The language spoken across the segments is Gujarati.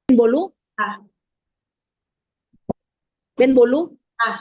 बोलू? हाँ बेन बोलू? हाँ।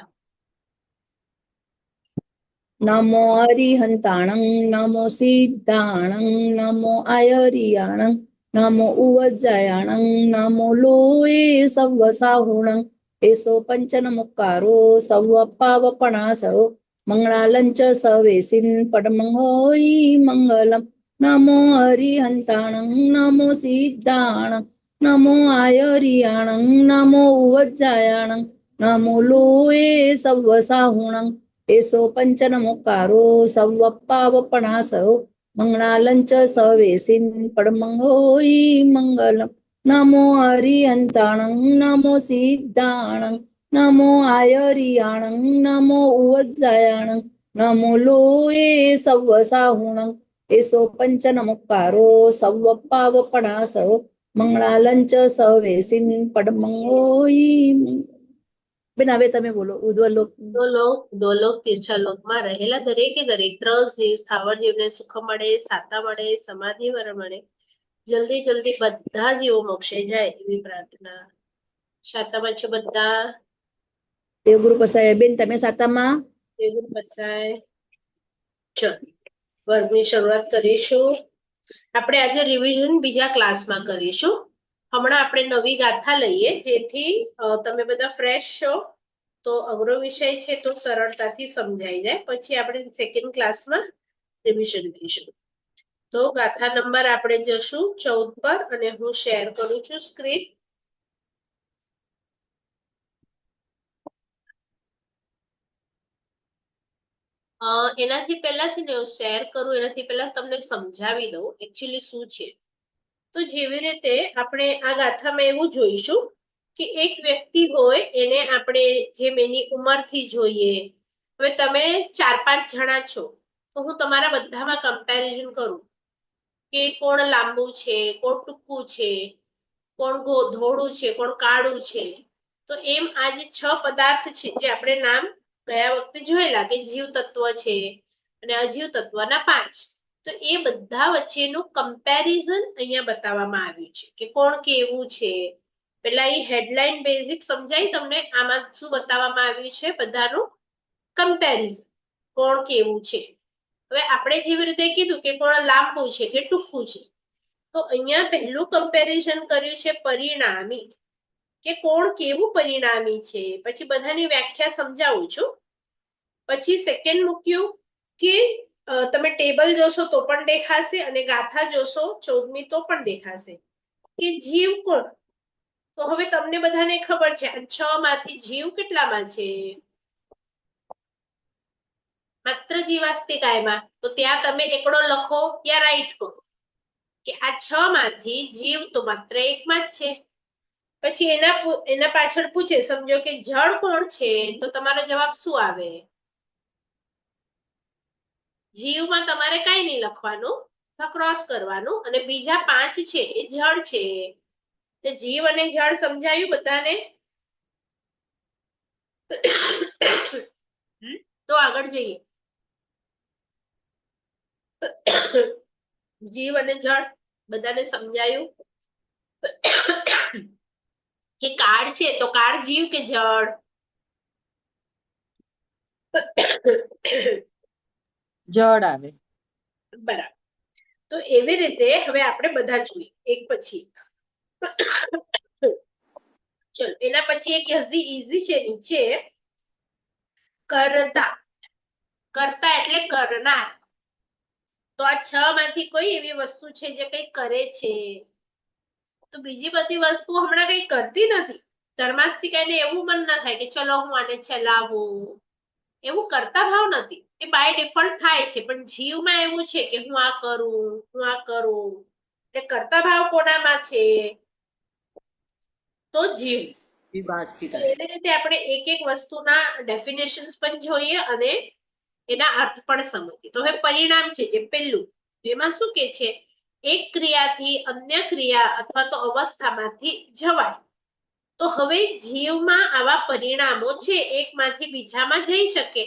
नमो अरिहंताणं नमो सिद्धाणं नमो आयरियाणं नमो उवज्जयाणं नमो लोये सव्वसाहुणं एसो पंचनमुक्कारो सव्वपावपणासरो मंगळालंच सवेसिन पडमंगोई मंगलम नमो अरिहंताणं नमो सिद्धाणं नमो आयरियाणं नमो उवज्जयाणं नमो लोये सव्वसाहुणं एसो पंचनमुक्कारो सव्वपावपणासरो मंगळालंच सवेसिन पडमंगोई मंगलम नमो अरिहंताणं नमो सिद्धाणं नमो आयरियाणं नमो उवज्जयाणं नमो लोये सव्वसाहुणं एसो पंचनमुक्कारो सव्वपावपणासरो मंगळालंच सवेसिन पडमंगोई બેન હવે તમે બોલો ઉદ્વલ લોક दो लोक तीर्छा લોકમાં રહેલા દરેકે દરેક ત્રસ જીવ સ્થાવર જીવને સુખ મળે, સાતા મળે, સમાધિ મળે, જલ્દી જલ્દી બધા જીવો મોક્ષે જાય એવી પ્રાર્થના. શાતામાં છે બધા? દેવગુરુ પસાય બેન તમે સાતામાં? દેવગુરુ પસાય. ચલો વર્ગની શરૂઆત કરીશું. આપણે આજે રિવિઝન બીજા ક્લાસમાં કરીશું. હમણાં આપણે નવી ગાથા લઈએ જેથી તમે બધા ફ્રેશ છો. તો અઘરો વિષય છે તો સરળતાથી સમજાઈ જાય. પછી આપણે સેકન્ડ ક્લાસમાં રિવિઝન કરીશું. તો ગાથા નંબર આપણે જશું 14 પર અને હું શેર કરું છું સ્ક્રીન. એનાથી પહેલા છે ને હું શેર કરું એનાથી પહેલા તમને સમજાવી દઉં એકચ્યુઅલી શું છે. તો જેવી રીતે આપણે આ ગાથામાં એવું જોઈશું કે એક વ્યક્તિ હોય એને આપણે જેમ એની ઉંમરથી જોઈએ. હવે તમે 4-5 જણા છો તો હું તમારા બધામાં કમ્પેરિઝન કરું કે કોણ લાંબુ છે, કોણ ટૂંકું છે, કોણ ધોળું છે, કોણ કાળું છે. તો એમ આ જે 6 પદાર્થ છે જે આપણે નામ ગયા વખતે જોયેલા કે જીવ તત્વ છે અને અજીવ તત્વના 5. તો એ બધા વચ્ચેનું કમ્પેરિઝન અહીંયા બતાવવામાં આવ્યું છે કે કોણ કેવું છે. પેલા એ હેડલાઇન બેઝિક સમજાય તમને. આમાં શું બતાવવામાં આવ્યું છે? બધાનું કમ્પેરિઝન, કોણ કેવું છે. હવે આપણે જેવી રીતે કીધું કે કોણ લાંબુ છે કે ટૂંકું છે, તો અહીંયા પહેલું કમ્પેરિઝન કર્યું છે પરિણામી, કે કોણ કેવું પરિણામી છે. પછી બધાની વ્યાખ્યા સમજાવું છું. પછી સેકન્ડ મૂક્યું કે તમે ટેબલ જોશો તો પણ દેખાશે અને ગાથા જોશો 14મી તો પણ દેખાશે કે જીવ કોણ. તો હવે તમને બધાને ખબર છે આ 6 માંથી જીવ કેટલામાં છે? માત્ર જીવાસ્તિકાયમાં. તો ત્યાં તમે એકડો લખો યા રાઈટ કરો કે આ 6 માંથી જીવ તો માત્ર એકમાં જ છે. પછી એના પાછળ પૂછે સમજો કે જળ કોણ છે, તો તમારો જવાબ શું આવે? જીવમાં તમારે કઈ નહીં લખવાનું, ક્રોસ કરવાનું અને બીજા 5 છે એ જળ છે. તો જીવ અને જળ સમજાયું બધાને? તો આગળ જઈએ. જીવ અને જળ બધાને સમજાયું? કે કાળ છે તો કાળ જીવ કે જળ? જળ આવે. બરાબર. તો એવી રીતે હવે આપણે બધા જોઈએ એક પછી એક. ચલો એના પછી એક હજી ઈઝી છે નીચે. કરતા. કરતા એટલે કરનાર. તો આ 6 માંથી કોઈ એવી વસ્તુ છે જે કઈ કરે છે? તો બીજી બધી વસ્તુ હમણાં કઈ કરતી નથી. ધર્માસ્તિકાને એવું મન ના થાય કે ચલો હું આને ચલાવું. એવું કરતા ભાવ નથી. એ બાય ડિફોલ્ટ થાય છે. પણ જીવમાં એવું છે કે હું આ કરું, હું આ કરું. એટલે કરતા ભાવ કોનામાં છે? તો જીવ. એવી રીતે આપણે એક એક વસ્તુના ડેફિનેશન્સ પણ જોઈએ અને એના અર્થ પણ સમજીએ. તો હવે પરિણામ છે જે પહેલું, એમાં શું કે છે? એક ક્રિયાથી અન્ય ક્રિયા અથવા તો અવસ્થામાંથી જવાય. તો હવે જીવમાં આવા પરિણામો છે, એકમાંથી બીજામાં જઈ શકે.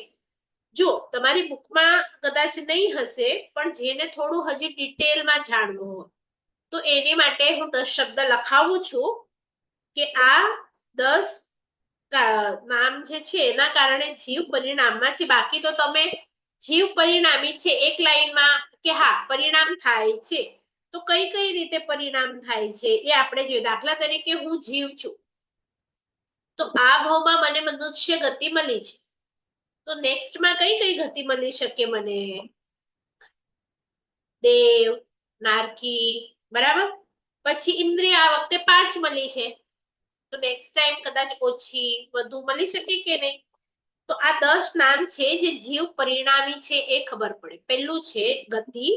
જો તમારી બુકમાં કદાચ નહીં હશે, પણ જેને થોડું હજી ડિટેલમાં જાણવું હોય તો એની માટે હું 10 શબ્દ લખાવું છું કે આ 10 નામ જે છે એના કારણે જીવ પરિણામમાં છે. બાકી તો તમે જીવ પરિણામી છે એક લાઈનમાં કે હા પરિણામ થાય છે, તો કઈ કઈ રીતે પરિણામ થાય છે એ આપણે જોઈએ. દાખલા તરીકે હું જીવ છું, તો આ ભાવમાં મને મનુષ્ય ગતિ મળી છે, તો નેક્સ્ટમાં કઈ કઈ ગતિ મળી શકે મને? દેવ, નારકી, બરાબર. પછી ઇન્દ્રિય આ વખતે 5 મળી છે, તો નેક્સ્ટ ટાઈમ કદાચ ઓછી વધુ મળી શકે કે નહીં. તો આ 10 નામ છે જે જીવ પરિણામી છે એ ખબર પડે. પહેલું છે ગતિ,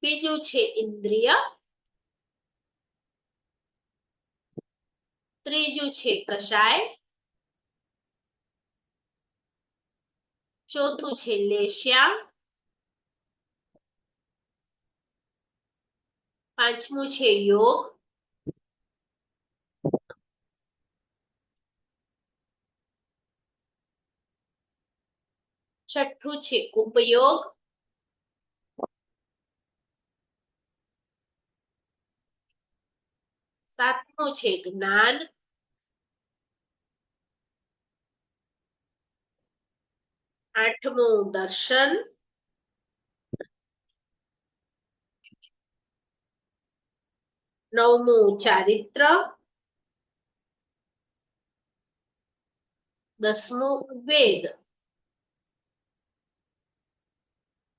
બીજું છે ઇન્દ્રિય, ત્રીજું છે કષાય, ચોથું છે લેશ્યા, પાંચમું છે યોગ, છઠ્ઠું છે ઉપયોગ, સાતમું છે જ્ઞાન, આઠમું દર્શન, નવમું ચારિત્ર, 10મું વેદ.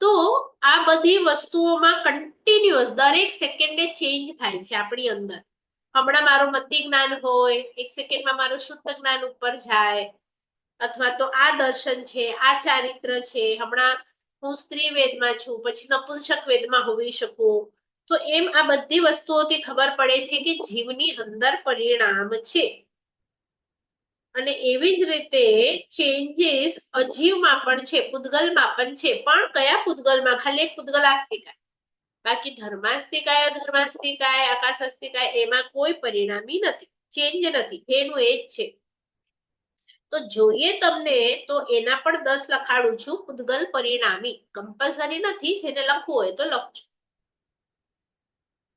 તો આ બધી વસ્તુઓમાં કન્ટિન્યુઅસ દરેક સેકન્ડે ચેન્જ થાય છે આપણી અંદર. હમણાં મારું મતિ જ્ઞાન હોય, એક સેકન્ડમાં મારું શુદ્ધ જ્ઞાન ઉપર જાય, અથવા તો આ દર્શન છે, આ ચારિત્ર છે, હમણાં હું સ્ત્રી વેદમાં છું, પછી નપુંસક વેદમાં હોવી શકું. તો એમ આ બધી વસ્તુઓથી ખબર પડે છે કે જીવની અંદર પરિણામ છે. અને એવી જ રીતે ચેન્જીસ અજીવમાં પણ છે, પૂતગલમાં પણ છે. પણ કયા પૂતગલમાં? ખાલી એક પૂતગલ આસ્તિકાય, બાકી ધર્માસ્તિકાય, અધર્માસ્તિકાય, આકાશાસ્તિકાય એમાં કોઈ પરિણામી નથી, ચેન્જ નથી, એનું એ જ છે. તો જોઈએ તમને તો એના પણ 10 લખાડું છું, પૂતગલ પરિણામી. કમ્પલસરી નથી, જેને લખવું હોય તો લખજો.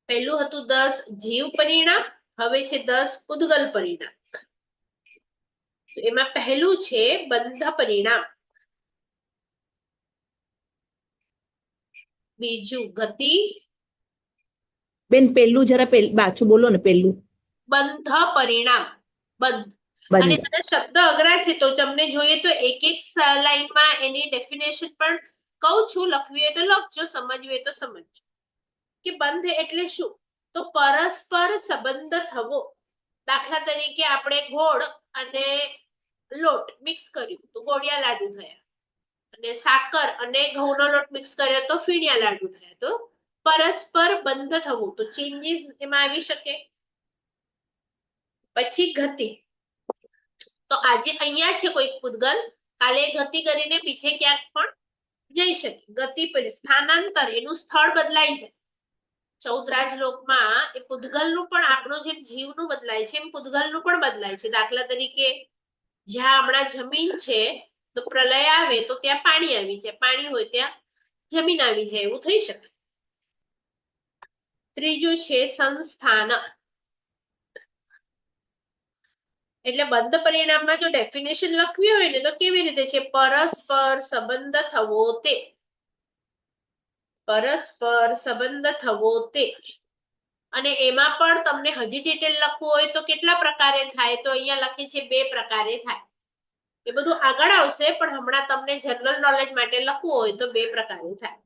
પહેલું હતું 10 જીવ પરિણામ, હવે છે 10 પૂતગલ પરિણામ. એમાં પહેલું છે બંધ પરિણામ, બીજું ગતિ, બેન પેલું જરા પાછું બોલો ને. પેલું બંધ પરિણામ, બંધ. અને બંધ. આના શબ્દ અઘરા છે, તો તમને જોઈએ તો એક એક લાઈનમાં એની ડેફિનેશન પણ કહું છું. લખવી હોય તો લખજો, સમજવી હોય તો સમજજો. કે બંધ એટલે શું? તો પરસ્પર સંબંધ થવો. દાખલા તરીકે આપણે ગોળ અને લોટ મિક્સ કર્યું તો ગોળિયા લાડુ થયા, અને સાકર અને ઘઉંનો લોટ મિક્સ કર્યો તો ફીણિયા લાડુ થયા. તો પરસ્પર બંધ થવું, તો ચેન્જીસ એમાં આવી શકે. પછી ગતિ, તો આજે અહીંયા છે કોઈક પૂતગલ, કાલે ગતિ કરીને પીછે ક્યાંક પણ જઈ શકે. ગતિ પર સ્થાનાંતર, એનું સ્થળ બદલાઈ જાય. 14 રાજલોકમાં એ પૂતગલનું પણ આપણું જેમ જીવનું બદલાય છે એમ પૂતગલનું પણ બદલાય છે. દાખલા તરીકે જ્યાં હમણાં જમીન છે, તો પ્રલય આવે તો ત્યાં પાણી આવી જાય, પાણી હોય ત્યાં જમીન આવી જાય, એવું થઈ શકે. ત્રીજું છે સંસ્થાન, એટલે બંધ પરિણામમાં જો ડેફિનેશન લખવી હોય ને તો કેવી રીતે છે? પરસ્પર સંબંધ થવો તે, પરસ્પર સંબંધ થવો તે. અને એમાં પણ તમને હજી ડિટેલ લખવું હોય તો કેટલા પ્રકારે થાય? તો અહીંયા લખી છે 2 પ્રકારે થાય. એ બધું આગળ આવશે, પણ હમણાં તમને જનરલ નોલેજ માટે લખવું હોય તો 2 પ્રકારે થાય.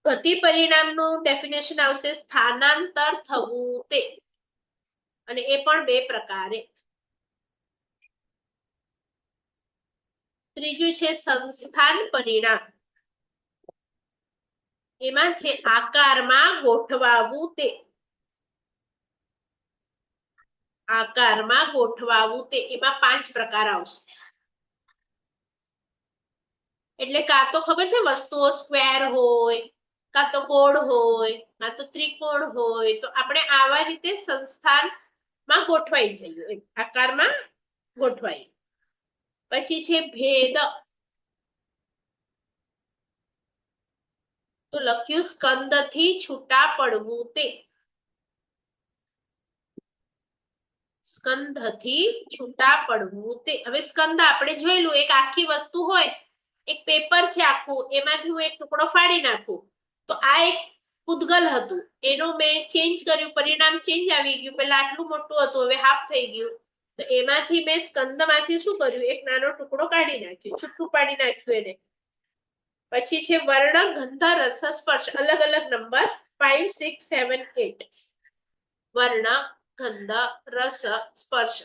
ગતિ પરિણામનું ડેફિનેશન આવશે સ્થાનાંતર થવું તે, અને એ પણ 2 પ્રકારે. ત્રીજું છે સંસ્થાન પરિણામ, એમાં છે આકારમાં ગોઠવાવું તે, આકારમાં ગોઠવાવું તે. એમાં 5 પ્રકાર આવશે. એટલે કાં તો ખબર છે વસ્તુઓ સ્ક્વેર હોય, કાં તો ગોળ હોય, કાં તો ત્રિકોણ હોય, તો આપણે આવા રીતે સંસ્થાનમાં ગોઠવાઈ જઈએ, આકારમાં ગોઠવાઈ. પછી છે ભેદ, તો લખ્યું સ્કંદ થી છૂટા પડવું તે. સ્કંધથી છૂટા પડવું તે. હવે સ્કંદ આપણે જોયેલું, એક આખી વસ્તુ હોય, એક પેપર છે આખું, એમાંથી હું એક ટુકડો ફાડી નાખું, તો આ એક પૂતગલ હતું, એનું મેં ચેન્જ કર્યું, પરિણામ ચેન્જ આવી ગયું. પેલા આટલું મોટું હતું, હવે હાફ થઈ ગયું. તો એમાંથી મેં સ્કંદમાંથી શું કર્યું, એક નાનો ટુકડો કાઢી નાખ્યો, છૂટું પાડી નાખ્યું એને. પછી છે વર્ણ, ગંધ, રસ, સ્પર્શ, અલગ અલગ નંબર 5, 6, 7, 8. વર્ણ, ગંધ, રસ, સ્પર્શ.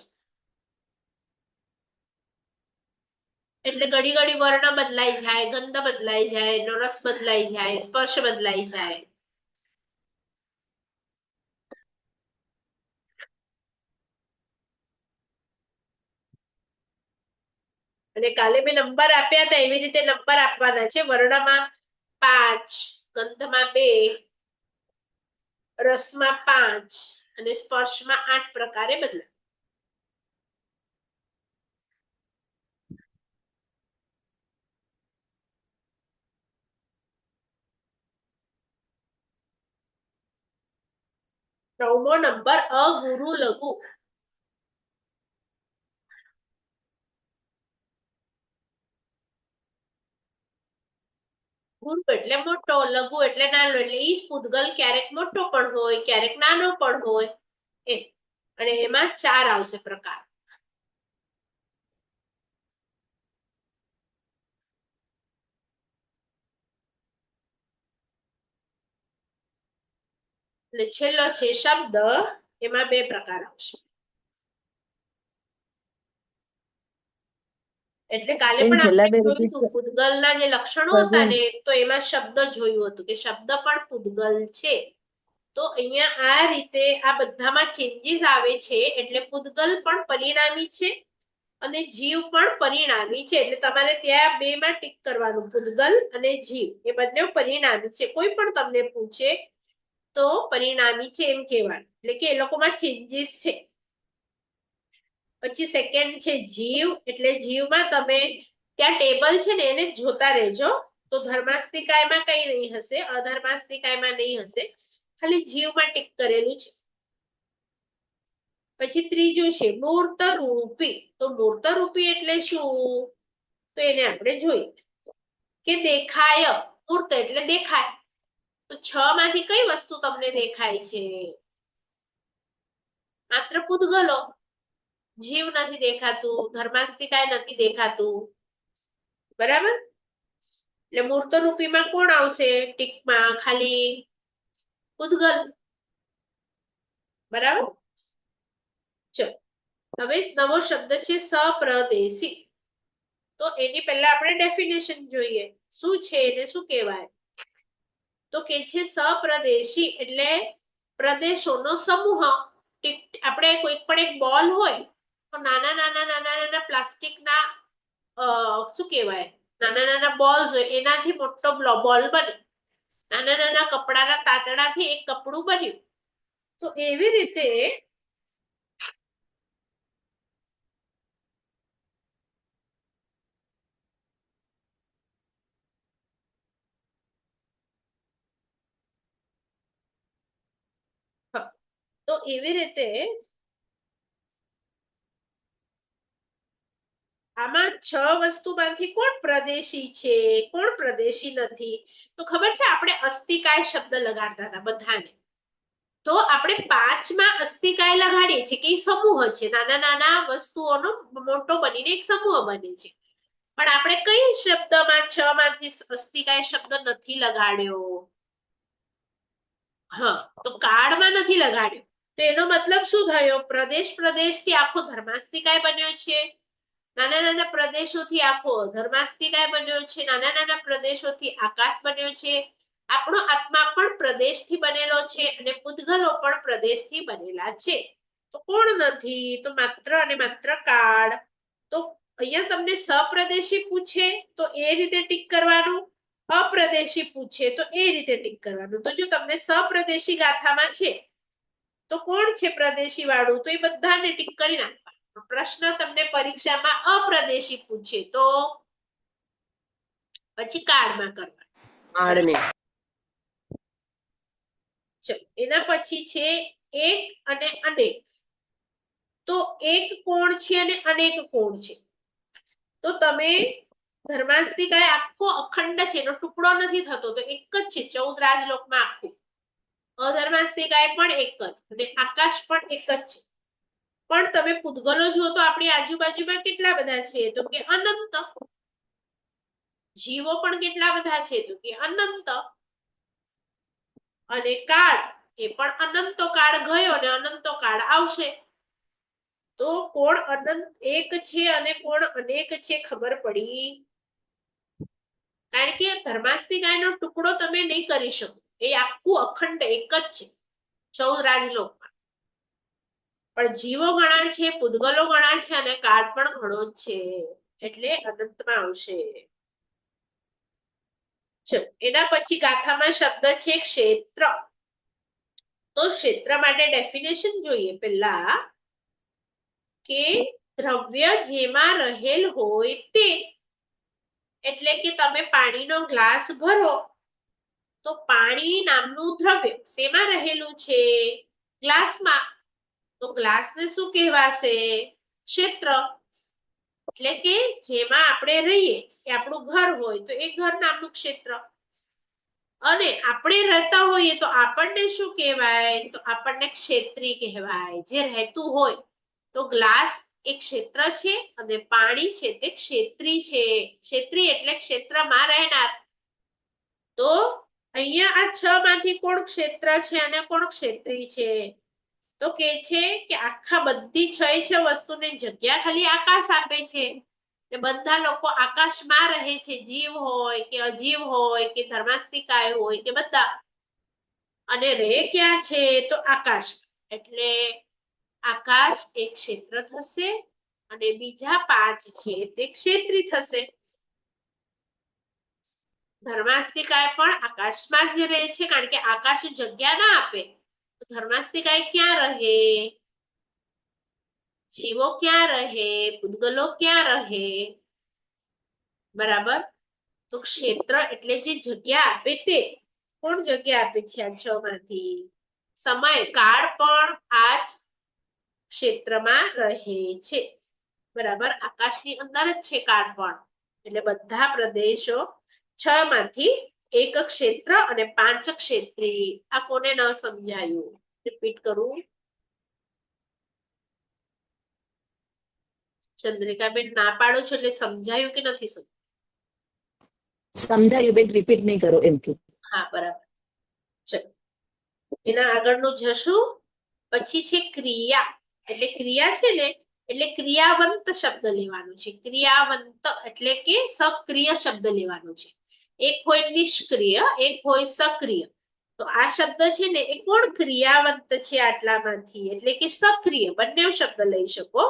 એટલે ઘડી ઘડી વર્ણ બદલાઈ જાય, ગંધ બદલાઈ જાય, રસ બદલાઈ જાય, સ્પર્શ બદલાઈ જાય. અને કાલે મેં નંબર આપ્યા હતા એવી રીતે નંબર આપવાના છે. વર્ણમાં 5, ગંધમાં 2, રસમાં 5 અને સ્પર્શમાં 8 પ્રકારે બદલાય. નવમો નંબર અગુરુ લઘુ. ગુરુ એટલે મોટો, લઘુ એટલે નાનો. એટલે ઈ જ પૂતગલ ક્યારેક મોટો પણ હોય, ક્યારેક નાનો પણ હોય એમ. અને એમાં 4 આવશે પ્રકાર. એટલે છેલ્લો છે શબ્દ, એમાં 2 પ્રકાર આવશે. એટલે કાલે પણ આપણે જોયું હતું પૂતગલના જે લક્ષણો હતા ને, તો એમાં શબ્દ જોયું હતું કે શબ્દ પણ પૂતગલ છે. તો અહીંયા આ રીતે આ બધામાં ચેન્જીસ આવે છે. એટલે પૂતગલ પણ પરિણામી છે અને જીવ પણ પરિણામી છે. એટલે તમારે ત્યાં 2 માં ટીક કરવાનું, પૂતગલ અને જીવ એ બંને પરિણામી છે. કોઈ પણ તમને પૂછે તો પરિણામી છે એમ કહેવાનું, એટલે કે એ લોકોમાં ચેન્જીસ છે. પછી સેકન્ડ છે જીવ. એટલે જીવમાં તમે ત્યાં ટેબલ છે ને એને જોતા રહેજો, તો ધર્માસ્તિકાયમાં કઈ નહીં હશે, અધર્માસ્તિકાયમાં નહીં હશે, ખાલી જીવમાં ટીક કરેલું છે. પછી ત્રીજું છે મૂર્ત રૂપી. તો મૂર્ત રૂપી એટલે શું, તો એને આપણે જોઈએ કે દેખાય. મૂર્ત એટલે દેખાય. તો 6 માંથી કઈ વસ્તુ તમને દેખાય છે, માત્ર પૂતગલો. જીવ નથી દેખાતું, ધર્માસ્તિકાય નથી દેખાતું, બરાબર. એટલે મૂર્ત રૂપીમાં કોણ આવશે ટીકમાં, ખાલી પૂતગલ, બરાબર. ચલો હવે નવો શબ્દ છે સપ્રદેશી. તો એની પહેલા આપણે ડેફિનેશન જોઈએ, શું છે એને શું કહેવાય. તો કે છે સપ્રદેશી એટલે પ્રદેશોનો સમૂહ. આપણે કોઈ પણ એક બોલ હોય, તો નાના નાના નાના નાના પ્લાસ્ટિકના શું કહેવાય, નાના નાના બોલ્સ હોય, એનાથી મોટો બોલ બને. નાના નાના કપડાના તાતણાથી એક કપડું બન્યું. તો એવી રીતે તો એવી રીતે આમાં 6 વસ્તુમાંથી કોણ પ્રદેશી છે, કોણ પ્રદેશી નથી. તો ખબર છે આપણે અસ્તિકાય શબ્દ લગાડતા હતા બધાને. તો આપણે 5માં અસ્તિકાય લગાડીએ છીએ કે સમૂહ છે, નાના નાના વસ્તુઓનો મોટો બનીને એક સમૂહ બને છે. પણ આપણે કઈ શબ્દમાં 6 માંથી અસ્તિકાય શબ્દ નથી લગાડ્યો, હા, તો કાળમાં નથી લગાડ્યો. તો એનો મતલબ શું થયો, પ્રદેશથી આખો ધર્માસ્તિકાય બન્યો છે. નાના નાના પ્રદેશોથી આખો ધર્માસ્તિકાય બન્યો છે. નાના નાના પ્રદેશોથી આકાશ બન્યો છે. આપણો આત્મા પણ પ્રદેશથી બનેલો છે અને પૂતગલો પણ પ્રદેશથી બનેલા છે. તો કોણ નથી, તો માત્ર અને માત્ર કાળ. તો અહીંયા તમને સપ્રદેશી પૂછે તો એ રીતે ટીક કરવાનું, અપ્રદેશી પૂછે તો એ રીતે ટીક કરવાનું. તો જો તમને સપ્રદેશી ગાથામાં છે તો કોણ છે પ્રદેશી વાળું, તો એ બધાને ટીક કરી નાખવાનું. પ્રશ્ન તમને પરીક્ષામાં અપ્રદેશી પૂછે તો પછી કાર્ડમાં કરવાનું. ચલો એના પછી છે એક અને અનેક. તો એક કોણ છે અને અનેક કોણ છે. તો તમે ધર્માસ્તિકાય આખો અખંડ છે, એનો ટુકડો નથી થતો, તો એક જ છે 14 રાજલોકમાં આખું. અધર્માસ્તિકાય પણ એક જ, અને આકાશ પણ એક જ છે. પણ તમે પૂતગલો જુઓ તો આપણી આજુબાજુમાં કેટલા બધા છે, તો કે અનંત. જીવો પણ કેટલા બધા છે, તો કે અનંત. અને કાળ એ પણ અનંતો કાળ ગયો અને અનંતો કાળ આવશે. તો કોણ અનંત એક છે અને કોણ અનેક છે ખબર પડી? કારણ કે ધર્માસ્તિકાયનો ટુકડો તમે નહીં કરી શકો, એ આખું અખંડ એક જ છે 14 રાજલોકમાં. પણ જીવો ઘણા છે, પૂતગલો ઘણા છે, અને કાળ પણ ઘણો જ છે, એટલે અનંતમાં આવશે. ચલો, એના પછી ગાથામાં શબ્દ છે ક્ષેત્ર. તો ક્ષેત્ર માટે ડેફિનેશન જોઈએ પહેલા, કે દ્રવ્ય જેમાં રહેલ હોય તે. એટલે કે તમે પાણીનો ગ્લાસ ભરો તો પાણી નામનું દ્રવ્ય શેમાં રહેલું છે? ગ્લાસમાં. તો ગ્લાસને શું કહેવાશે? ક્ષેત્ર. એટલે કે જેમાં આપણે રહીએ, કે આપણું ઘર હોય તો એ ઘર નામનું ક્ષેત્ર. અને આપણે રહેતા હોઈએ તો આપણને શું કહેવાય? તો આપણને ક્ષેત્રી કહેવાય. જે રહેતું હોય, તો ગ્લાસ એક ક્ષેત્ર છે અને પાણી છે તે ક્ષેત્રી છે. ક્ષેત્રી એટલે ક્ષેત્રમાં રહેનાર. તો અહીંયા આ 6 માંથી કોણ ક્ષેત્ર છે અને કોણ ક્ષેત્રી છે? તો કે છે કે આખા બધી 6 વસ્તુને જગ્યા ખાલી આકાશ આપે છે. બધા લોકો આકાશમાં રહે છે, જીવ હોય કે અજીવ હોય કે ધર્માસ્તિકાય હોય કે બધા. અને રહે ક્યાં છે? તો આકાશ. એટલે આકાશ એક ક્ષેત્ર થશે અને બીજા 5 છે તે ક્ષેત્રી થશે. ધર્માસ્તિકાય પણ આકાશમાં જ રહે છે, કારણ કે આકાશ જગ્યા ના આપે. તો ધર્માસ્તિકાય ક્યાં રહે? જીવો ક્યાં રહે? પૂતગલો ક્યાં રહે? બરાબર. તો ક્ષેત્ર એટલે જે જગ્યા આપે તે. કોણ જગ્યા આપે છે આ 6 માંથી? સમય, કાળ પણ આ જ ક્ષેત્રમાં રહે છે. બરાબર. આકાશની અંદર જ છે કાળ પણ. એટલે બધા પ્રદેશો 6 માંથી એક ક્ષેત્ર અને 5 ક્ષેત્રી. આ કોને ન સમજાયું? રિપીટ કરું. ચંદ્રિકાબેન ના પાડો છો એટલે સમજાયું કે નથી સમજાયું? સમજાયું બેન, રિપીટ નહીં કરો એમ કે. હા, બરાબર. ચલો, એના આગળનું જશું. પછી છે ક્રિયા. એટલે ક્રિયા છે ને, એટલે ક્રિયાવંત શબ્દ લેવાનો છે. ક્રિયાવંત એટલે કે સક્રિય શબ્દ લેવાનો છે. એક હોય નિષ્ક્રિય, એક હોય સક્રિય. તો આ શબ્દ છે ને એ કોણ ક્રિયાવંત છે આટલામાંથી? એટલે કે સક્રિય. બંને શબ્દ લઈ શકો.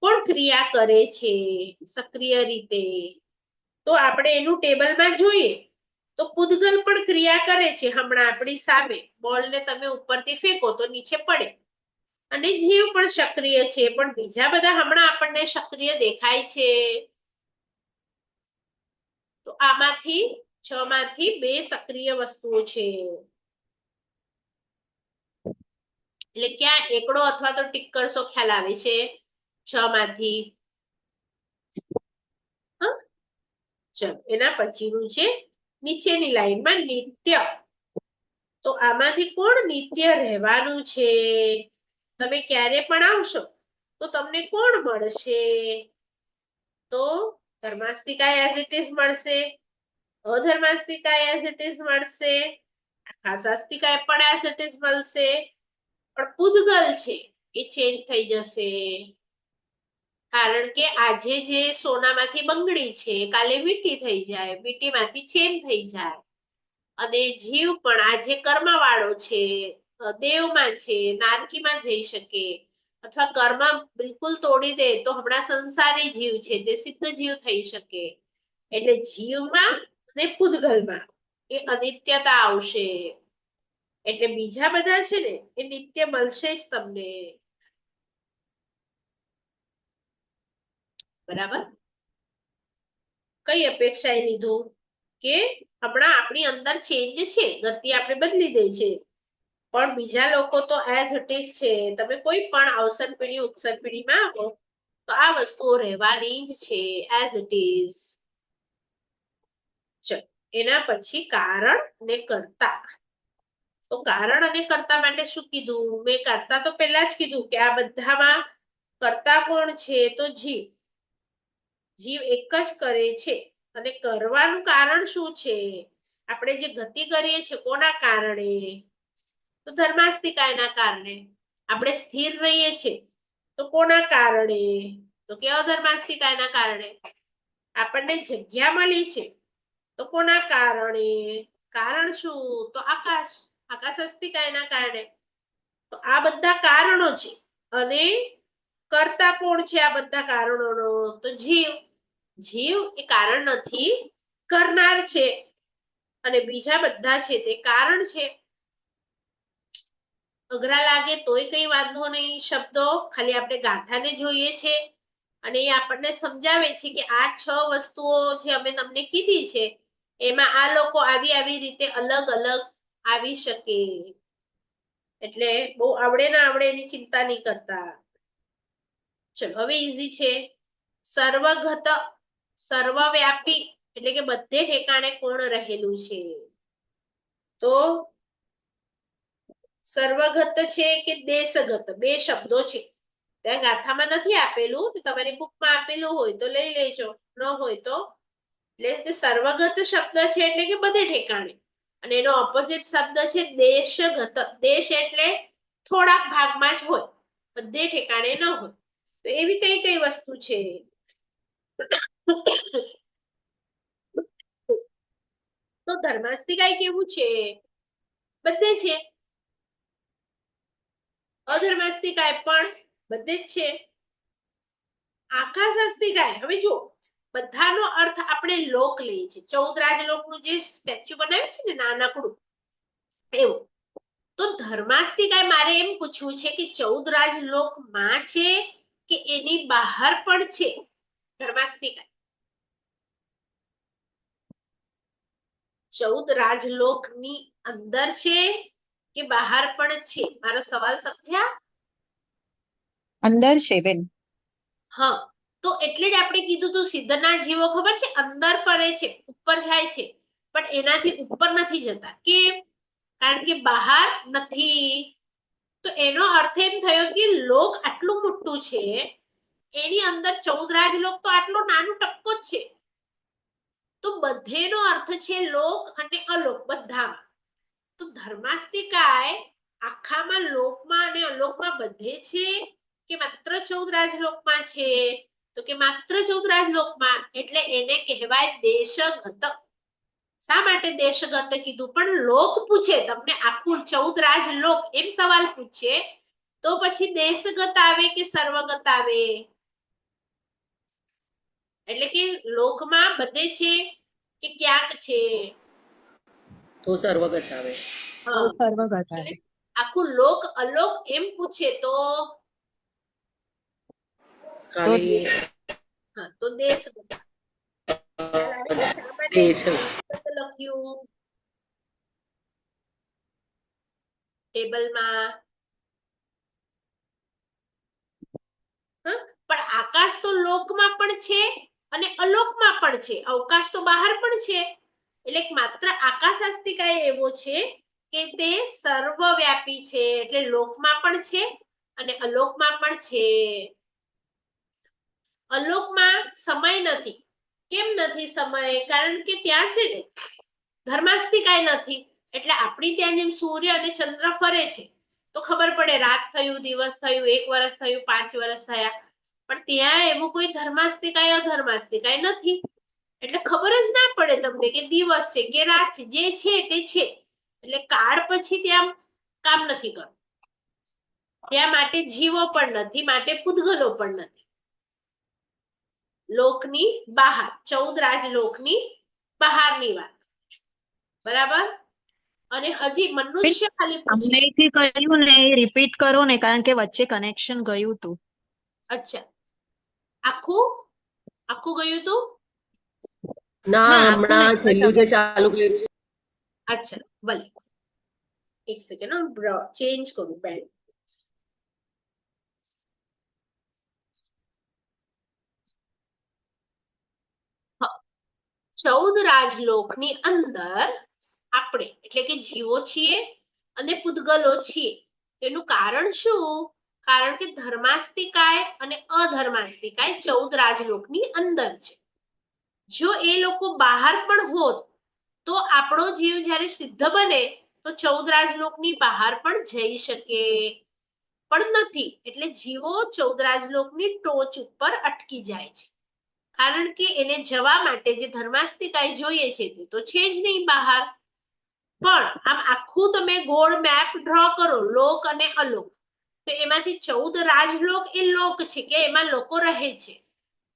કોણ ક્રિયા કરે છે સક્રિય રીતે? તો આપણે એનું ટેબલમાં જોઈએ તો પૂતગલ પણ ક્રિયા કરે છે. હમણાં આપણી સામે બોલને તમે ઉપરથી ફેંકો તો નીચે પડે. અને જીવ પણ સક્રિય છે, પણ બીજા બધા હમણાં આપણને સક્રિય દેખાય છે. તો આમાંથી 6 માંથી 2 સક્રિય વસ્તુઓ છે. એટલે ક્યાં એકડો અથવા તો ટીક કરશો ખ્યાલ આવે છે? 6 માંથી. ચલો, એના પછીનું છે નીચેની લાઈનમાં નિત્ય. તો આમાંથી કોણ નિત્ય રહેવાનું છે? તમે ક્યારે પણ આવશો તો તમને કોણ મળશે? તો ધર્માસ્તિકાય એઝ ઇટ ઇઝ મળશે, અધર્માસ્તિકાય એઝ ઇટ ઇઝ મળશે, આકાશાસ્તિકાય પણ એઝ ઇટ ઇઝ મળશે. પણ પૂતગલ છે એ ચેન્જ થઈ જશે. કારણ કે આજે જે સોનામાંથી બંગડી છે, કાલે વીંટી થઈ જાય, વીંટીમાંથી ચેન થઈ જાય. અને જીવ પણ આજે કર્મવાળો છે, દેવમાં છે, નારકીમાં જઈ શકે. અથવા કર્મ બિલકુલ તોડી દે તો હમણાં સંસારી જીવ છે તે સિદ્ધ જીવ થઈ શકે. એટલે જીવમાં અને પૂતગલમાં એ અનિત્યતા આવશે. એટલે બીજા બધા છે ને એ નિત્ય મળશે જ તમને. બરાબર. કઈ અપેક્ષાએ લીધું? કે હમણાં આપણી અંદર ચેન્જ છે, ગતિ આપણે બદલી દે છે. પણ બીજા લોકો તો એઝ ઇટ ઇઝ છે. તમે કોઈ પણ અવસર પેઢી ઉત્સવ પેઢીમાં આવો તો આ વસ્તુઓ રહેવાની જ છે એઝ ઇટ ઇઝ. ચલો એના પછી કારણ ને કર્તા. તો કારણ અને કર્તા માટે શું કીધું? મેં કર્તા તો પહેલા જ કીધું કે આ બધામાં કર્તા કોણ છે? તો જીવ. જીવ એક જ કરે છે અને કરવાનું કારણ શું છે? આપણે જે ગતિ કરીએ છીએ કોના કારણે? તો ધર્માસ્તિકાયના કારણે. આપણે સ્થિર રહીએ છીએ તો કોના કારણે? તો કે અધર્માસ્તિકાયના કારણે. આપણને જગ્યા મળી છે તો કોના કારણે? કારણ શું? તો આકાશ. આકાશ અસ્તિકાયના કારણે. તો આ બધા કારણો છે અને કર્તા કોણ છે આ બધા કારણોનો? તો જીવ. જીવ એ કારણ નથી, કરનાર છે અને બીજા બધા છે તે કારણ છે. અઘરા લાગે તોય કઈ વાંધો નહીં શબ્દો, ખાલી આપણે ગાથાને જોઈએ છે અને એ આપણને સમજાવે છે કે આ 6 વસ્તુઓ જે અમે તમને કીધી છે એમાં આ લોકો આવી આવી રીતે અલગ અલગ આવી શકે. એટલે બહુ આવડે ના આવડે એની ચિંતા નહીં કરતા. ચલો હવે ઈઝી છે. સર્વગત, સર્વવ્યાપી એટલે કે બધે ઠેકાણે કોણ રહેલું છે? તો સર્વગત છે કે દેશગત? બે શબ્દો છે. ત્યાં ગાથામાં નથી આપેલું, તમારી બુકમાં આપેલું હોય તો લઈ લેજો, ન હોય તો એટલે કે સર્વગત શબ્દ છે એટલે કે બધે ઠેકાણે અને એનો ઓપોઝિટ શબ્દ છે દેશગત. દેશ એટલે થોડાક ભાગમાં જ હોય, બધે ઠેકાણે ન હોય. તો એવી કઈ કઈ વસ્તુ છે? તો ધર્માસ્તિકાય કેવું છે? બધે છે. અધર્માસ્તિકાય પણ બધે જ છે. આકાશ અસ્તિકાય, હવે જો બધાનો અર્થ આપણે લોક લઈએ છીએ. 14 રાજલોકનું જે સ્ટેચ્યુ બનાવ્યું છે ને નાનકડું એવું. તો ધર્માસ્તિકાય મારે એમ પૂછવું છે કે 14 રાજલોકમાં છે કે એની બહાર પણ છે ધર્માસ્તિકાય? 14 રાજલોકની અંદર છે કે બહાર પણ છે? મારો સવાલ સમજ્યા? અંદર છે બેન. હા, તો એટલે જ આપણે કીધું તું સિદ્ધના જીવો ખબર છે અંદર ફરે છે, ઉપર જાય છે, પણ એનાથી ઉપર નથી જતા. કેમ? કારણ કે બહાર નથી. તો એનો અર્થ એમ થયો કે લોક આટલું મોટું છે એની અંદર 14 રાજલોક તો આટલો નાનો ટપકો જ છે. તો બધેનો અર્થ છે લોક અને અલોક બધામાં. તો ધર્માસ્તિકાય આખામાં લોકમાં અને અલોકમાં બધે છે કે માત્ર 14 રાજલોકમાં છે? તો કે માત્ર 14 રાજલોકમાં. એટલે એને કહેવાય દેશગત. શા માટે દેશગત કીધું? પણ લોક પૂછે તમને આખું 14 રાજલોક એમ સવાલ પૂછે તો પછી દેશગત આવે કે સર્વગત આવે? એટલે કે લોકમાં બધે છે કે ક્યાંક છે? તો સર્વગત આવે. હા, સર્વગત આવે. એટલે આખું લોક અલોક એમ પૂછે તો ખાલી હા, તો દેશગત. ખ્યાલ આવે છે શા માટે દેશ દેશગત લખ્યું ટેબલમાં? પણ આકાશ તો લોકમાં પણ છે અને અલોકમાં પણ છે. અવકાશ તો બહાર પણ છે. એટલે માત્ર આકાશ અસ્તિકાય એવો છે કે તે સર્વવ્યાપી છે. એટલે લોકમાં પણ છે અને અલોકમાં પણ છે. અલોકમાં સમય નથી. કેમ નથી સમય? કારણ કે ત્યાં છે ને ધર્માસ્તિકાય નથી. એટલે આપણી ત્યાં જેમ સૂર્ય અને ચંદ્ર ફરે છે તો ખબર પડે રાત થયું, દિવસ થયું, 1 વર્ષ થયું, 5 વર્ષ થયા. પણ ત્યાં એવું કોઈ ધર્માસ્તિકાય અધર્માસ્તિકાય નથી. એટલે ખબર જ ના પડે તમને કે દિવસ છે કે રાત છે. જે છે તે છે. એટલે કાળ પછી ત્યાં કામ નથી કરતું. ત્યાં માટે જીવો પણ નથી, માટે પૂતગલો પણ નથી. લોકની બહાર, 14 રાજલોકની બહારની વાત. બરાબર? અને હજી મનુષ્ય ખાલી પૂછે. સામેથી કહ્યું ને એ રિપીટ કરો ને, કારણ કે વચ્ચે કનેક્શન ગયું હતું. અચ્છા, આખું આખું ગયું તું? ના, ના, આખું હમણાં નહીં. છેલ્લું જે ચાલુ કર્યું છે. અચ્છા, ભલે. એક સેકન્ડ ચેન્જ કરું પેન. હ, 14 રાજલોકની અંદર આપણે એટલે કે જીવો છીએ અને પૂતગલો છીએ. એનું કારણ શું? કારણ કે ધર્માસ્તિકાય અને અધર્માસ્તિકાય 14 રાજલોકની અંદર છે. જો એ લોકો બહાર પણ હોત તો આપણો જીવ જ્યારે સિદ્ધ બને તો 14 રાજલોકની બહાર પણ જઈ શકે, પણ નથી. એટલે જીવો 14 રાજલોકની ટોચ ઉપર અટકી જાય છે, કારણ કે એને જવા માટે જે ધર્માસ્તિકાય જોઈએ છે તે તો છે જ નહીં બહાર. પણ આમ આખું તમે ગોળ મેપ ડ્રો કરો, લોક અને અલોક, તો એમાંથી 14 રાજલોક એ લોક છે કે એમાં લોકો રહે છે,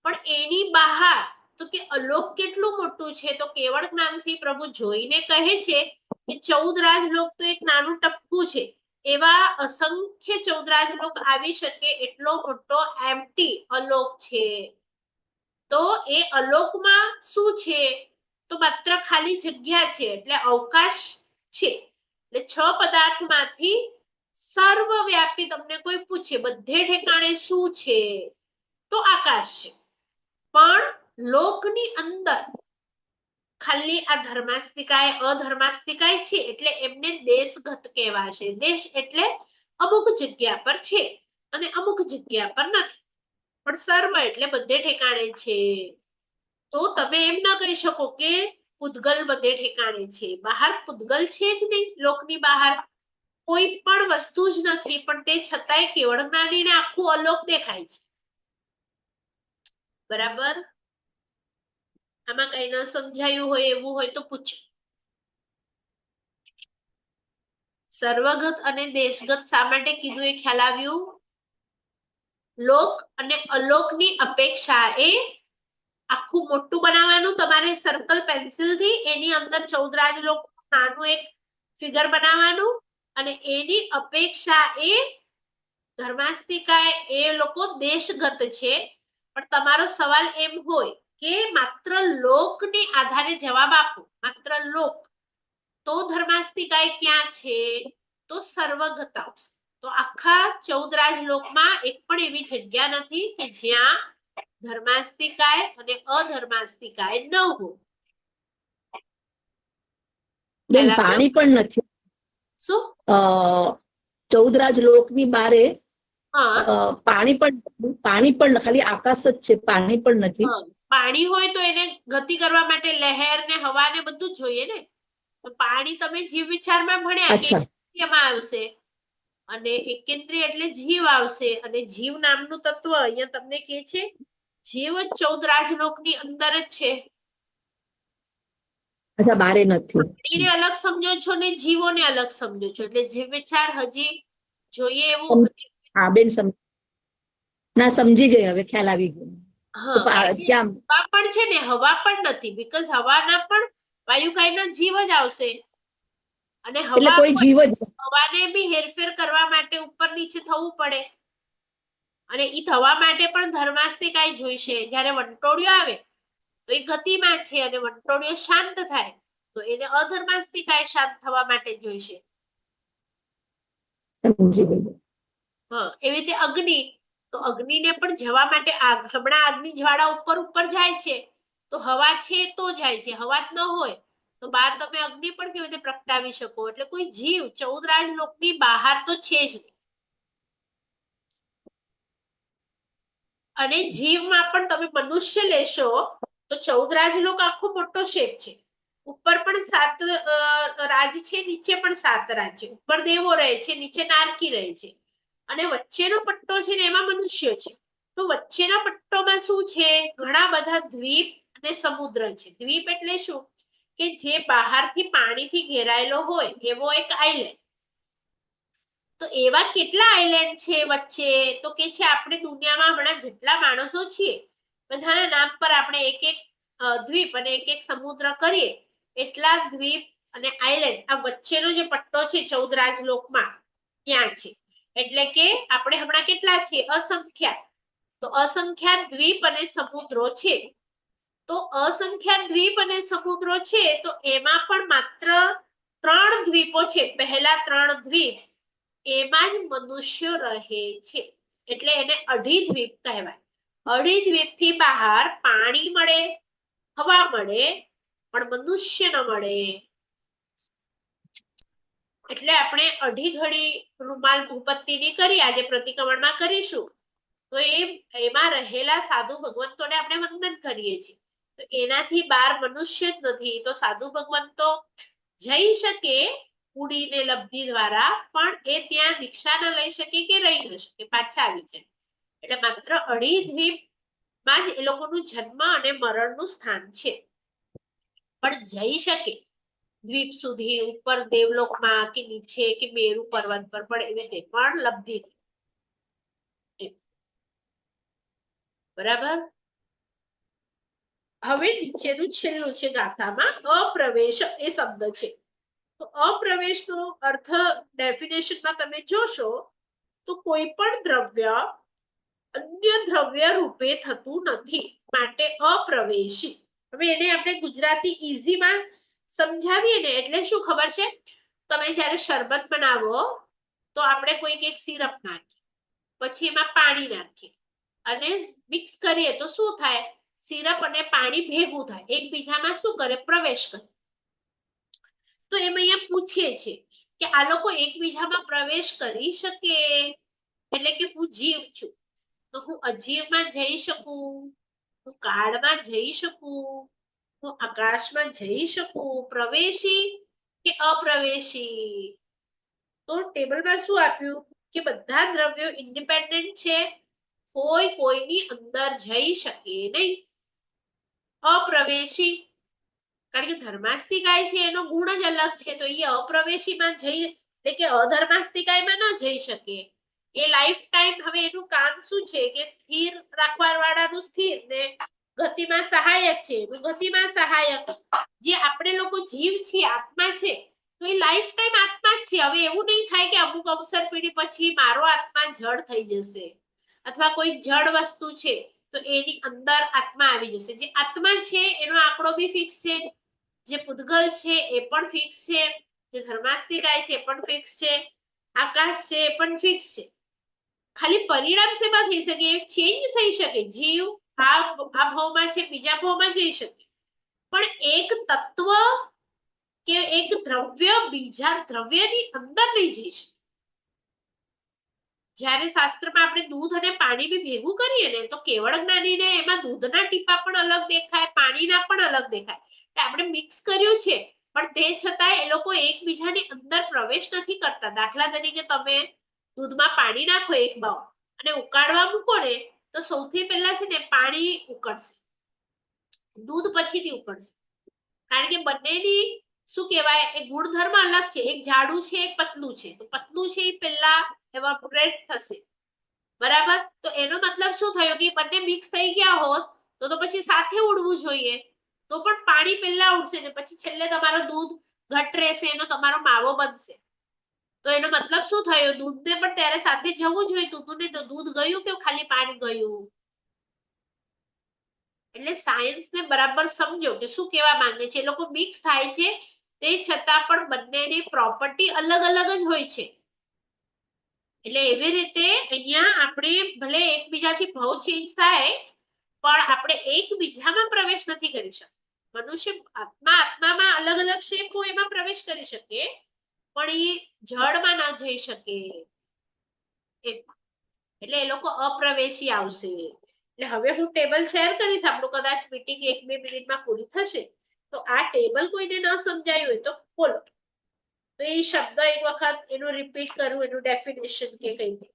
પણ એની બહાર તો કે અલોક કેટલું મોટું છે, તો કેવળ જ્ઞાનથી પ્રભુ જોઈને કહે છે કે 14 રાજલોક તો એક નાનું ટપકું છે. એવા અસંખ્ય 14 રાજલોક આવી શકે એટલો મોટો એમ્પ્ટી અલોક છે. તો એ અલોકમાં શું છે? તો માત્ર ખાલી જગ્યા છે, એટલે અવકાશ છે. એટલે 6 પદાર્થમાંથી સર્વવ્યાપી તમને કોઈ પૂછે બધે ઠેકાણે શું છે, તો આકાશ છે. પણ લોકની અંદર ખાલી આ ધર્માસ્તિકાય અધર્માસ્તિકાય છે, એટલે એમને દેશગત કહેવાશે. દેશ એટલે અમુક જગ્યા પર છે અને અમુક જગ્યા પર નથી, પણ સર્વ એટલે બધે ઠેકાણે છે. તો તમે એમ ના કહી શકો કે પૂતગલ બધે ઠેકાણે છે. બહાર પૂતગલ છે જ નહીં, લોકની બહાર કોઈ પણ વસ્તુ જ નથી, પણ તે છતાંય કેવળ જ્ઞાનીને આખું અલોક દેખાય છે. બરાબર? આમાં કઈ ન સમજાયું હોય એવું હોય તો પૂછો. સર્વગત અને દેશગત શા માટે કીધું એ ખ્યાલ આવ્યું? લોક અને અલોકની અપેક્ષા એ આખું મોટું બનાવવાનું તમારે સર્કલ પેન્સિલ થી, એની અંદર 14 રાજલોક નાનું એક ફિગર બનાવવાનું, અને એની અપેક્ષા એ ધર્માસ્તિકાય એ લોકો દેશગત છે. પણ તમારો સવાલ એમ હોય કે માત્ર લોકને આધારે જવાબ આપો, માત્ર લોક, તો ધર્માસ્તિકાય ક્યાં છે? તો સર્વગત આવશે. તો આખા 14 રાજલોકમાં એક પણ એવી જગ્યા નથી કે જ્યાં ધર્માસ્તિકાય અને અધર્માસ્તિકાય ન હોય. બેન પાણી પણ નથી. શું? 14 રાજલોકની બારે હા, પાણી પણ ખાલી આકાશ જ છે, પાણી પણ નથી. પાણી હોય તો એને ગતિ કરવા માટે લહેર ને હવા ને બધું જ જોઈએ ને. તો પાણી તમે જીવ વિચારમાં ભણ્યા કે એમાં આવશે, અને એકેન્દ્રિય એટલે જીવ આવશે, અને જીવ નામનું તત્વ અહીંયા તમને કે છે જીવ 14 રાજલોકની અંદર જ છે. અચ્છા, બારે નથી. પાણીને અલગ સમજો છો ને જીવોને અલગ સમજો છો, એટલે જીવ વિચાર હજી જોઈએ એવું. હા બેન, ના સમજી ગઈ, હવે ખ્યાલ આવી ગયો. ક્યાં હવા પણ છે ને, હવા પણ નથી, બીકોઝ હવાના પણ વાયુકાયના જીવ જ આવશે, અને એટલે કોઈ જીવ જ હવાને બી હેરફેર કરવા માટે ઉપર નીચે થવું પડે, અને ઈ થવા માટે પણ ધર્માસ્તિકાય જોઈશે. જ્યારે વંટોળિયો આવે તો એ ગતિમાં છે, અને વંટોળિયો શાંત થાય તો એને અધર્માસ્તિકાય શાંત થવા માટે જોઈશે. સમજી ગઈ. એવી રીતે અગ્નિ, તો અગ્નિને પણ જવા માટે હમણાં અગ્નિ જ્વાળા ઉપર ઉપર જાય છે, તો હવા છે તો જાય છે, હવા જ ન હોય તો બહાર તમે અગ્નિ પણ કેવી રીતે પ્રગટાવી શકો? એટલે કોઈ જીવ 14 રાજલોકની બહાર તો છે જ નહીં. અને જીવમાં પણ તમે મનુષ્ય લેશો તો 14 રાજલોક આખો મોટો શેપ છે. ઉપર પણ 7 રાજ છે, નીચે પણ 7 રાજ છે. ઉપર દેવો રહે છે, નીચે નારકી રહે છે, અને વચ્ચેનો પટ્ટો છે ને એમાં મનુષ્ય છે. તો વચ્ચેના પટ્ટોમાં શું છે? ઘણા બધા દ્વીપ અને સમુદ્ર છે. દ્વીપ એટલે શું? કે જે બહારથી પાણીથી ઘેરાયેલો હોય એવો એક આઈલેન્ડ. તો એવા કેટલા આઈલેન્ડ છે વચ્ચે? તો કે છે આપણે દુનિયામાં હમણાં જેટલા માણસો છીએ બધાના નામ પર આપણે એક એક દ્વીપ અને એક એક સમુદ્ર કરીએ, એટલા દ્વીપ અને આઈલેન્ડ આ વચ્ચેનો જે પટ્ટો છે 14 રાજલોકમાં ત્યાં છે. એટલે કે આપણે હમણાં કેટલા છીએ? અસંખ્યાત. તો અસંખ્યાત દ્વીપ અને સમુદ્રો છે. તો અસંખ્યાત દ્વીપ અને સમુદ્રો છે, તો એમાં પણ માત્ર 3 દ્વીપ દ્વીપો છે, પહેલા 3 દ્વીપ એમાં જ મનુષ્યો રહે છે, એટલે એને અઢી દ્વીપ કહેવાય. અઢી દ્વીપ થી બહાર પાણી મળે, હવા મળે, પણ મનુષ્ય ન મળે. એટલે આપણે અઢી ઘડી રૂમાલ ભૂપતિની કરી, આજે પ્રતિક્રમણમાં કરીશું. તો એમાં રહેલા સાધુ ભગવંતોને આપણે વંદન કરીએ છીએ. તો એનાથી બહાર મનુષ્ય જ નથી, તો સાધુ ભગવંતો જઈ શકે ઉડીને લબ્ધિ દ્વારા, પણ એ ત્યાં દીક્ષા ન લઈ શકે કે રહી ન શકે, પાછા આવી જાય. એટલે માત્ર અઢી દ્વીપ માં જ એ લોકોનું જન્મ અને મરણનું સ્થાન છે. પણ જઈ શકે દ્વીપ સુધી, ઉપર દેવલોકમાં કે નીચે કે મેરુ પર્વત પર, પણ એવી રીતે પણ લબ્ધિ. બરાબર. હવે નીચેનું છેલ્લું છે ગાથામાં, અપ્રવેશ એ શબ્દ છે. તો અપ્રવેશનો અર્થ ડેફિનેશનમાં તમે જોશો તો કોઈ પણ દ્રવ્ય અન્ય દ્રવ્ય રૂપે થતું નથી, માટે અપ્રવેશી. હવે એને આપણે ગુજરાતી ઈઝીમાં સમજાવીએ ને, એટલે શું ખબર છે, તમે જ્યારે શરબત બનાવો તો આપણે કોઈક એક સિરપ નાખીએ, પછી એમાં પાણી નાખીએ અને મિક્સ કરીએ તો શું થાય, સિરપ અને પાણી ભેગું થાય, એકબીજામાં શું કરે, પ્રવેશ કરે. તો એમ અહીંયા પૂછે છે કે આ લોકો એકબીજામાં પ્રવેશ કરી શકે? એટલે કે હું જીવ છું તો હું અજીવમાં જઈ શકું, હું કાળમાં જઈ શકું, હું આકાશમાં જઈ શકું, પ્રવેશી કે અપ્રવેશી? તો ટેબલમાં શું આપ્યું કે બધા દ્રવ્યો ઇન્ડિપેન્ડન્ટ છે, કોઈ કોઈની અંદર જઈ શકે નહીં. અપ્રવેશી, કારણ કે ધર્માસ્તિકાય છે એનો ગુણ જ અલગ છે, તો એ અપ્રવેશીમાં જઈ, એટલે કે અધર્માસ્તિકાયમાં ન જઈ શકે. એ લાઈફ ટાઈમ હવે એનું કામ શું છે કે સ્થિર રાખવા વાળાનું સ્થિર ને ગતિમાં સહાયક છે, ગતિમાં સહાયક. જે આપણે લોકો જીવ છીએ, આત્મા છે, તો એ લાઈફ ટાઈમ આત્મા જ છે. હવે એવું નહીં થાય કે અમુક અવસર પેઢી પછી મારો આત્મા જડ થઈ જશે, અથવા કોઈ જડ વસ્તુ છે તો એની અંદર આત્મા આવી જશે. જે આત્મા છે એનો આંકડો બી ફિક્સ છે, જે પૂતગલ છે એ પણ ફિક્સ છે, જે ધર્માસ્તિકાય છે એ પણ ફિક્સ છે, આકાશ છે એ પણ ફિક્સ છે. ખાલી પરિણામ શેમાં થઈ શકે, ચેન્જ થઈ શકે. જીવ આ ભાવમાં છે, બીજા ભાવમાં જઈ શકે, પણ એક તત્વ કે એક દ્રવ્ય બીજા દ્રવ્યની અંદર નહીં જઈ શકે. જ્યારે શાસ્ત્રમાં આપણે દૂધ અને પાણી બી ભેગું કરીએ ને, તો કેવળ જ્ઞાનીને એમાં દૂધના ટીપા પણ અલગ દેખાય, પાણીના પણ અલગ દેખાય. આપણે મિક્સ કર્યું છે, પણ તે છતાં એ લોકો એકબીજાની અંદર પ્રવેશ નથી કરતા. દાખલા તરીકે તમે દૂધમાં પાણી નાખો એક બાઉલ અને ઉકાળવા મૂકો ને, તો સૌથી પહેલા છે ને પાણી ઉકળશે, દૂધ પછીથી ઉકળશે. કારણ કે બંનેની શું કહેવાય, એ ગુણધર્મ અલગ છે. એક જાડું છે, એક પતલું છે. તો પતલું છે એ પહેલા એવાપોરેટ થશે, બરાબર. તો એનો મતલબ શું થયો કે બંને મિક્સ થઈ ગયા હોત તો પછી સાથે ઉડવું જોઈએ, તો પણ પાણી પહેલા ઉડશે ને પછી છેલ્લે તમારો દૂધ ઘટ રહેશે, એનો તમારો માવો બનશે. તો એનો મતલબ શું થયો, દૂધને પણ ત્યારે સાથે જવું જોઈએ. દૂધ ગયું કે ખાલી પાણી ગયું? એટલે સાયન્સ ને બરાબર સમજો કે શું કહેવા માંગે છે. એ લોકો મિક્સ થાય છે, તે છતાં પણ બંનેની પ્રોપર્ટી અલગ અલગ જ હોય છે. એટલે એવી રીતે અહીંયા આપણે ભલે એકબીજાથી ભાવ ચેન્જ થાય, પણ આપણે એકબીજામાં પ્રવેશ નથી કરી શકતા. મનુષ્ય આત્મામાં અલગ અલગ શેપ હોય એમાં પ્રવેશ કરી શકે, પણ એ જળમાં ના જઈ શકે. એટલે એ લોકો અપ્રવેશી આવશે. એટલે હવે હું ટેબલ શેર કરીશ, આપણું કદાચ મીટિંગ 1-2 મિનિટમાં પૂરી થશે. તો આ ટેબલ કોઈને ન સમજાયું હોય તો બોલો, તો એ શબ્દ એક વખત એનું રિપીટ કરું, એનું ડેફિનેશન કે કઈ.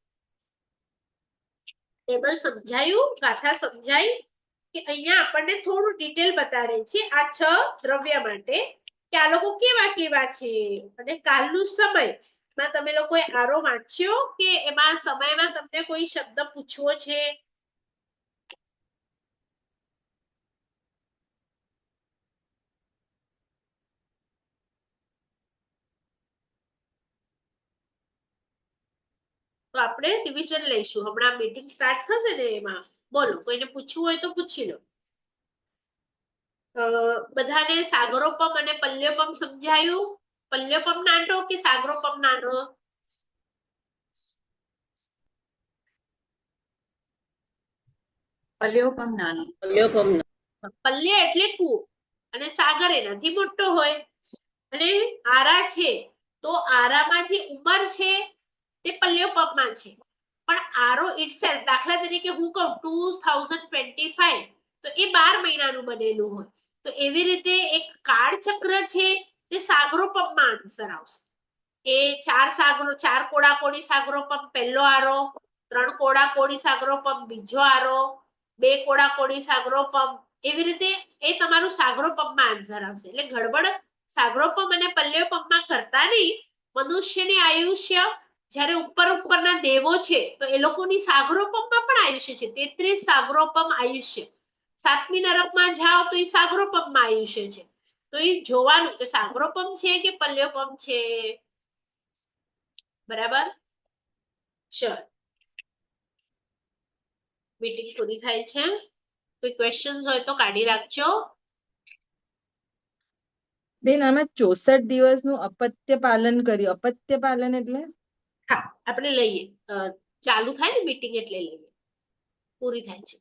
ટેબલ સમજાયું, ગાથા સમજાઈ? કે અહીંયા આપણને થોડું ડિટેલ બતાડે છે આ 6 દ્રવ્ય માટે કે આ લોકો કેવા કેવા છે. અને કાલનું સમય તમે લોકોએ આરો વાંચ્યો કે એમાં સમયમાં તમને કોઈ શબ્દ પૂછવો છે? તો આપણે રિવિઝન લઈશું. હમણાં મીટિંગ સ્ટાર્ટ થશે ને એમાં. બોલો, કોઈને પૂછવું હોય તો પૂછી લો. બધાને સાગરોપમ અને પલ્યોપમ સમજાયું? પલ્યોપમ નાનો કે સાગરોપમ નાનો? પલ્યોપમ નાનો. પલ્યોપમ પલ્ય એટલે કૂ અને સાગર એનાથી મોટો હોય. અને આરા છે તો આરામાં જે ઉંમર છે તે પલ્યોપમમાં છે. પણ આરો ઇટસેલ્ફ, દાખલા તરીકે હું કહું 2025, તો એ 12 મહિનાનું બનેલું હોય. તો એવી રીતે એક કાળચક્ર છે તે સાગરોપમમાં આન્સર આવશે. એ 4 કોડાકોડી સાગરોપમ પહેલો આરો, 3 કોડાકોડી સાગરોપમ બીજો આરો, 2 કોડાકોડી સાગરોપમ, એવી રીતે એ તમારું સાગરોપમમાં આન્સર આવશે. એટલે ગડબડ સાગરોપમ અને પલ્યોપમમાં કરતા નહીં. મનુષ્યની આયુષ્ય જ્યારે ઉપરના દેવો છે તો એ લોકોની સાગરોપમમાં પણ આયુષ્ય છે, 33 સાગરોપમ આયુષ્ય. 7મી નરકમાં જાઓ તો એ સાગરોપમમાં આયુષ્ય છે. તો એ જોવાનું કે સાગરોપમ છે કે પલ્યોપમ છે. બરાબર? ચલ, મીટિંગ પૂરી થાય છે. કોઈ ક્વેશ્ચન્સ હોય તો કાઢી રાખજો. બેન, આમાં 64 દિવસનું અપત્ય પાલન કર્યું. અપત્ય પાલન એટલે? હા, આપણે લઈએ, ચાલુ થાય ને મીટિંગ એટલે લઈએ. પૂરી થાય છે.